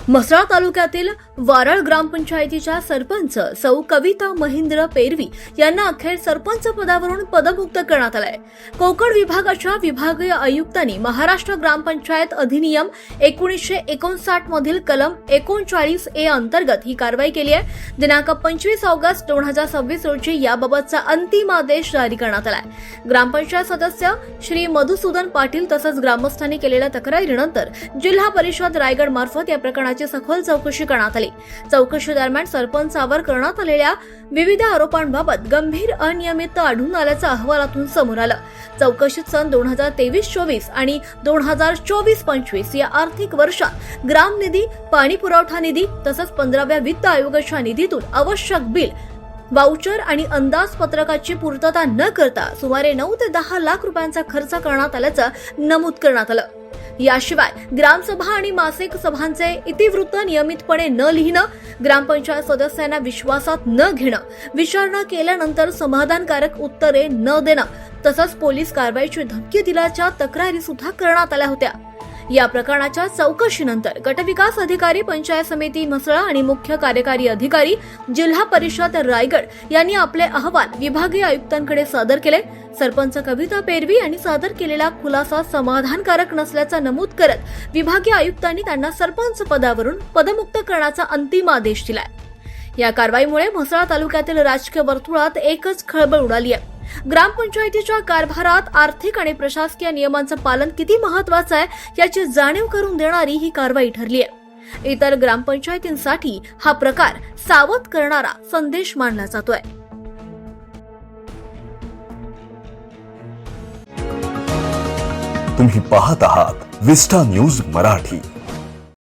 म्हसळा तालुक्यातील वारळ ग्रामपंचायतीच्या सरपंच सौ कविता महेंद्र पेरवी यांना अखेर सरपंच पदावरून पदमुक्त करण्यात आलंय। कोकण विभागाच्या विभागीय आयुक्तांनी महाराष्ट्र ग्रामपंचायत अधिनियम 1959 मधील कलम 39A अंतर्गत ही कारवाई केली आहे। दिनांक 25 ऑगस्ट 2026 रोजी याबाबतचा अंतिम आदेश जारी करण्यात आलाय। ग्रामपंचायत सदस्य श्री मधुसूदन पाटील तसंच ग्रामस्थांनी केलेल्या तक्रारीनंतर जिल्हा परिषद रायगड मार्फत या प्रकरणाची सखोल चौकशी करण्यात आली। चौकशी दरम्यान सरपंचावर करण्यात आलेल्या विविध आरोपांबाबत गंभीर अनियमितता आढळून आल्याचं अहवालातून समोर आलं। चौकशीत सन 2023-24 आणि 2024-25 या आर्थिक वर्षात ग्राम निधी, पाणी पुरवठा निधी तसंच 15व्या वित्त आयोगाच्या निधीतून आवश्यक बिल, वाउचर आणि अंदाजपत्रकाची पूर्तता न करता सुमारे 9 ते 10 लाख रुपयांचा खर्च करण्यात आल्याचं नमूद करण्यात आलं। याशिवाय ग्रामसभा आणि मासिक सभांचे इतिवृत्त नियमितपणे न लिहिणं, ग्रामपंचायत सदस्यांना विश्वासात न घेणं, विचारणा केल्यानंतर समाधानकारक उत्तरे न देणं तसंच पोलीस कारवाईची धमकी दिल्याच्या तक्रारी सुद्धा करण्यात आल्या होत्या। या प्रकरणाच्या चौकशीनंतर गटविकास अधिकारी, पंचायत समिती म्हसळा आणि मुख्य कार्यकारी अधिकारी, जिल्हा परिषद रायगड यांनी आपले अहवाल विभागीय आयुक्तांकडे सादर केले। सरपंच कविता पेरवी यांनी सादर केलेला खुलासा समाधानकारक नसल्याचं नमूद करत विभागीय आयुक्तांनी त्यांना सरपंच पदावरून पदमुक्त करण्याचा अंतिम आदेश दिलाय। या कारवाईमुळे म्हसळा तालुक्यातील राजकीय वर्तुळात एकच खळबळ उडाली आहे। ग्रामपंचायतीच्या कारभारात आर्थिक आणि प्रशासकीय नियमांचं पालन किती महत्त्वाचं आहे याची जाणीव करून देणारी ही कारवाई ठरली आहे। इतर ग्रामपंचायतींसाठी हा प्रकार सावध करणारा संदेश मानला जातोय। तुम्ही पाहत आहात विस्टा न्यूज मराठी।